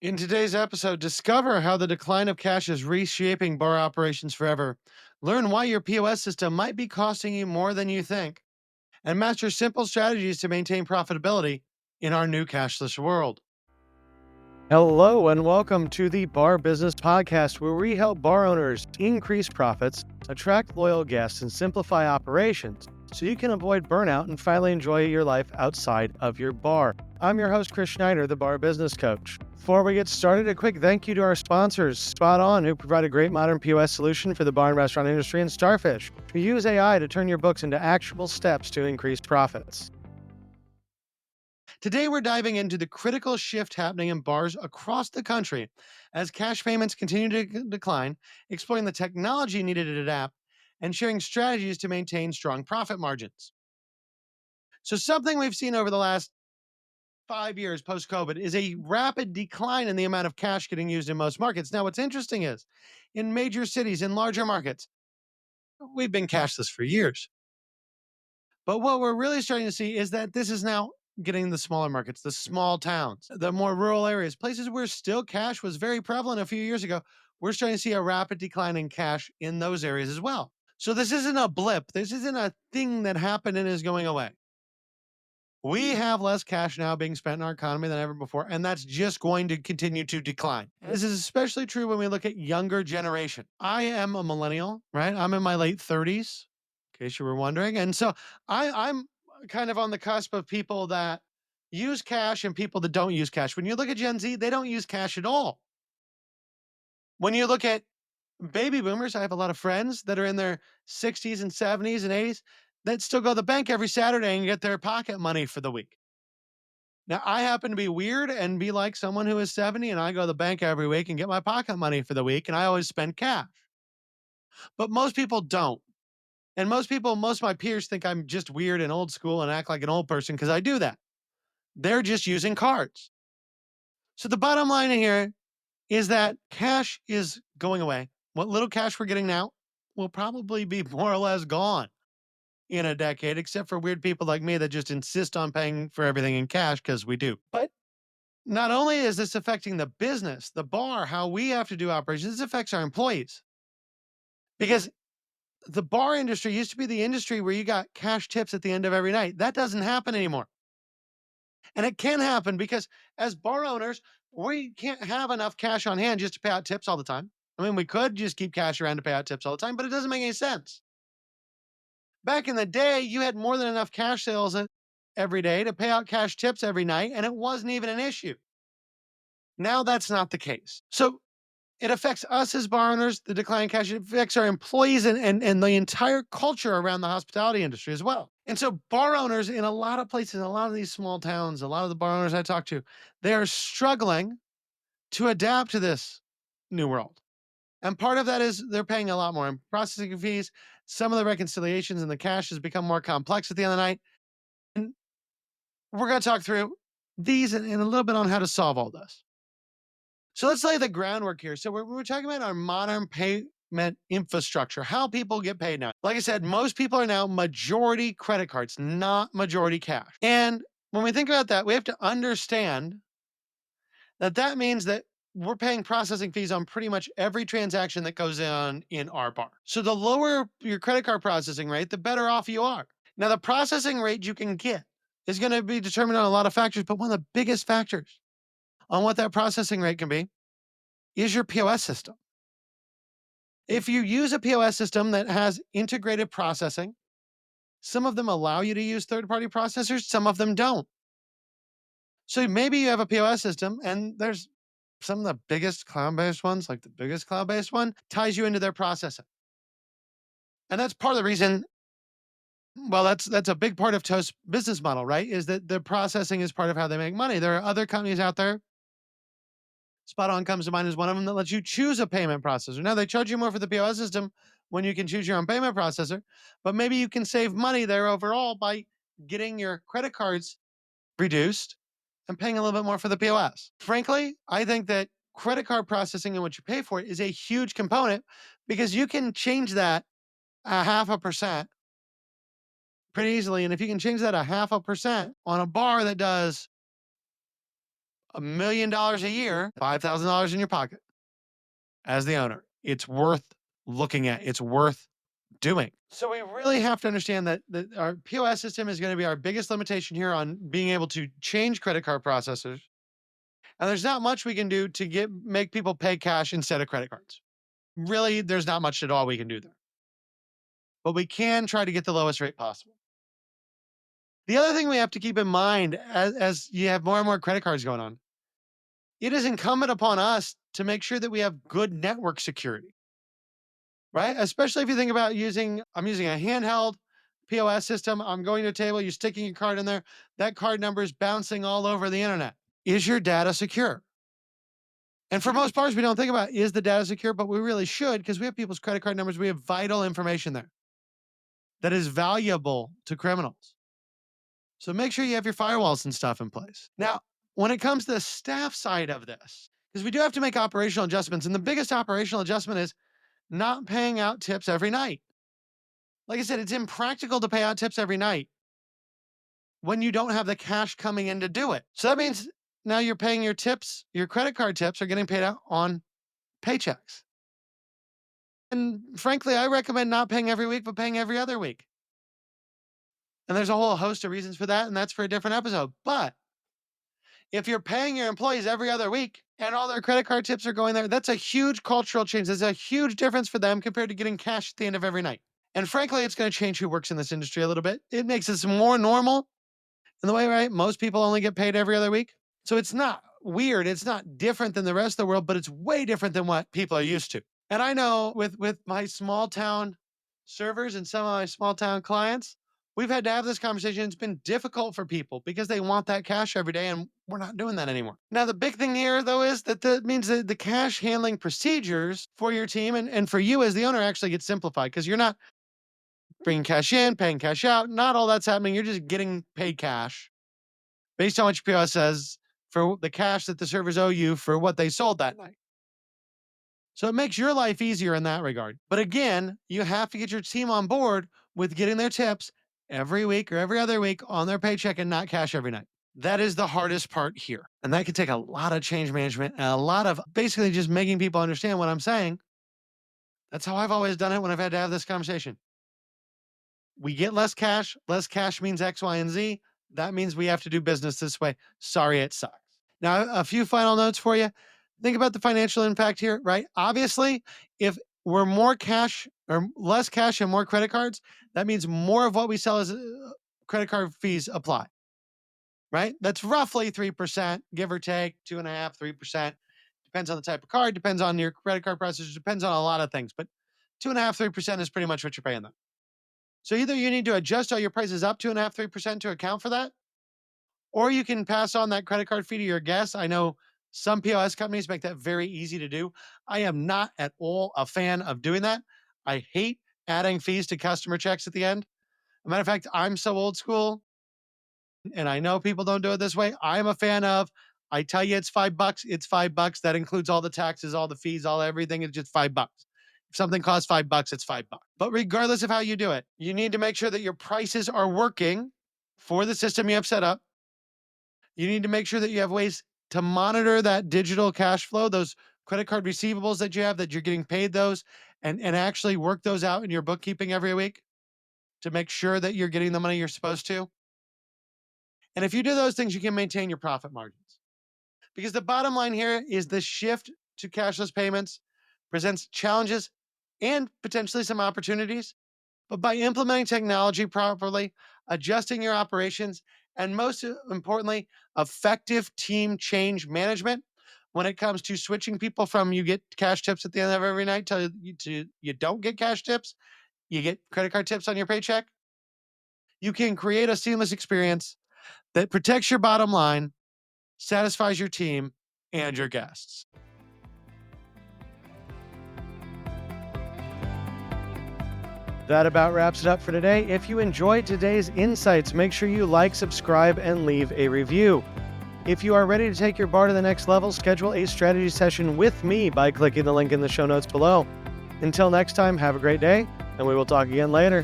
In today's episode, discover how the decline of cash is reshaping bar operations forever. Learn why your POS system might be costing you more than you think, and master simple strategies to maintain profitability in our new cashless world. Hello, and welcome to the Bar Business Podcast, where we help bar owners increase profits, attract loyal guests, and simplify operations so you can avoid burnout and finally enjoy your life outside of your bar. I'm your host, Chris Schneider, the Bar Business Coach. Before we get started, a quick thank you to our sponsors, Spot On, who provide a great modern POS solution for the bar and restaurant industry, and Starfish, who use AI to turn your books into actionable steps to increase profits. Today, we're diving into the critical shift happening in bars across the country as cash payments continue to decline, exploring the technology needed to adapt, and sharing strategies to maintain strong profit margins. So, something we've seen over the last 5 years post COVID is a rapid decline in the amount of cash getting used in most markets. Now, what's interesting is in major cities, in larger markets, we've been cashless for years. But what we're really starting to see is that this is now getting the smaller markets, the small towns, the more rural areas, places where still cash was very prevalent a few years ago. We're starting to see a rapid decline in cash in those areas as well. So this isn't a blip. This isn't a thing that happened and is going away. We have less cash now being spent in our economy than ever before, and that's just going to continue to decline. This is especially true when we look at younger generation. I am a millennial, right? I'm in my late 30s, in case you were wondering. And so I'm kind of on the cusp of people that use cash and people that don't use cash. When you look at Gen Z, they don't use cash at all. When you look at baby boomers, I have a lot of friends that are in their 60s and 70s and 80s that still go to the bank every Saturday and get their pocket money for the week. Now, I happen to be weird and be like someone who is 70, and I go to the bank every week and get my pocket money for the week, and I always spend cash. But most people don't. And most of my peers think I'm just weird and old school and act like an old person because I do that. They're just using cards. So the bottom line here is that cash is going away. What little cash we're getting now will probably be more or less gone in a decade, except for weird people like me that just insist on paying for everything in cash because we do. But not only is this affecting the business, the bar, how we have to do operations, this affects our employees. Because the bar industry used to be the industry where you got cash tips at the end of every night. That doesn't happen anymore. And it can happen because as bar owners, we can't have enough cash on hand just to pay out tips all the time. I mean, we could just keep cash around to pay out tips all the time, but it doesn't make any sense. Back in the day, you had more than enough cash sales every day to pay out cash tips every night, and it wasn't even an issue. Now that's not the case. So it affects us as bar owners, the decline in cash. It affects our employees and the entire culture around the hospitality industry as well. And so bar owners in a lot of places, a lot of these small towns, a lot of the bar owners I talk to, they are struggling to adapt to this new world. And part of that is they're paying a lot more in processing fees. Some of the reconciliations and the cash has become more complex at the end of the night. And we're going to talk through these and a little bit on how to solve all this. So let's lay the groundwork here. So we're talking about our modern payment infrastructure, how people get paid now. Like I said, most people are now majority credit cards, not majority cash. And when we think about that, we have to understand that that means that we're paying processing fees on pretty much every transaction that goes on in our bar. So the lower your credit card processing rate, the better off you are. Now, the processing rate you can get is going to be determined on a lot of factors, but one of the biggest factors on what that processing rate can be is your POS system. If you use a POS system that has integrated processing, some of them allow you to use third-party processors, some of them don't. So maybe you have a POS system and there's some of the biggest cloud-based ones, like the biggest cloud-based one, ties you into their processing. And that's part of the reason, well, that's a big part of Toast's business model, right? Is that the processing is part of how they make money. There are other companies out there. Spot On comes to mind as one of them that lets you choose a payment processor. Now, they charge you more for the POS system when you can choose your own payment processor, but maybe you can save money there overall by getting your credit cards reduced and paying a little bit more for the POS. Frankly, I think that credit card processing and what you pay for it is a huge component because you can change that a 0.5% pretty easily. And if you can change that a 0.5% on a bar that does $1 million a year, $5,000 in your pocket as the owner. It's worth looking at. It's worth doing. So we really have to understand that our POS system is going to be our biggest limitation here on being able to change credit card processors. And there's not much we can do to make people pay cash instead of credit cards. Really, there's not much at all we can do there. But we can try to get the lowest rate possible. The other thing we have to keep in mind as you have more and more credit cards going on, it is incumbent upon us to make sure that we have good network security, right? Especially if you think about I'm using a handheld POS system. I'm going to a table, you're sticking your card in there. That card number is bouncing all over the internet. Is your data secure? And for most parts, we don't think about, is the data secure? But we really should, because we have people's credit card numbers. We have vital information there that is valuable to criminals. So make sure you have your firewalls and stuff in place. Now, when it comes to the staff side of this, because we do have to make operational adjustments, and the biggest operational adjustment is not paying out tips every night. Like I said, it's impractical to pay out tips every night when you don't have the cash coming in to do it. So that means now you're paying your tips, your credit card tips are getting paid out on paychecks. And frankly, I recommend not paying every week, but paying every other week. And there's a whole host of reasons for that, and that's for a different episode. But if you're paying your employees every other week and all their credit card tips are going there, that's a huge cultural change. There's a huge difference for them compared to getting cash at the end of every night. And frankly, it's going to change who works in this industry a little bit. It makes this more normal in the way, right? Most people only get paid every other week. So it's not weird. It's not different than the rest of the world, but it's way different than what people are used to. And I know with my small town servers and some of my small town clients, we've had to have this conversation. It's been difficult for people because they want that cash every day, and we're not doing that anymore. Now, the big thing here, though, is that means that the cash handling procedures for your team and for you as the owner actually get simplified, because you're not bringing cash in, paying cash out. Not all that's happening. You're just getting paid cash based on what your POS says for the cash that the servers owe you for what they sold that night. So it makes your life easier in that regard. But again, you have to get your team on board with getting their tips every week or every other week on their paycheck and not cash every night. That is the hardest part here. And that can take a lot of change management and a lot of basically just making people understand what I'm saying. That's how I've always done it when I've had to have this conversation. We get less cash. Less cash means X, Y, and Z. That means we have to do business this way. Sorry, it sucks. Now, a few final notes for you. Think about the financial impact here, right? Obviously, if we're more cash or less cash and more credit cards, that means more of what we sell as credit card fees apply, right? That's roughly 3%, give or take, 2.5%, 3%. Depends on the type of card, depends on your credit card processor, depends on a lot of things, but 2.5%, 3% is pretty much what you're paying them. So either you need to adjust all your prices up 2.5%, 3% to account for that, or you can pass on that credit card fee to your guests. I know some POS companies make that very easy to do. I am not at all a fan of doing that. I hate adding fees to customer checks at the end. As a matter of fact, I'm so old school, and I know people don't do it this way. I'm a fan of, I tell you it's $5, it's $5. That includes all the taxes, all the fees, all everything. It's just $5. If something costs $5, it's $5. But regardless of how you do it, you need to make sure that your prices are working for the system you have set up. You need to make sure that you have ways to monitor that digital cash flow, those credit card receivables that you have, that you're getting paid those, and actually work those out in your bookkeeping every week to make sure that you're getting the money you're supposed to. And if you do those things, you can maintain your profit margins. Because the bottom line here is the shift to cashless payments presents challenges and potentially some opportunities. But by implementing technology properly, adjusting your operations, and most importantly, effective team change management when it comes to switching people from you get cash tips at the end of every night to you don't get cash tips, you get credit card tips on your paycheck, you can create a seamless experience that protects your bottom line, satisfies your team and your guests. That about wraps it up for today. If you enjoyed today's insights, make sure you like, subscribe, and leave a review. If you are ready to take your bar to the next level, schedule a strategy session with me by clicking the link in the show notes below. Until next time, have a great day, and we will talk again later.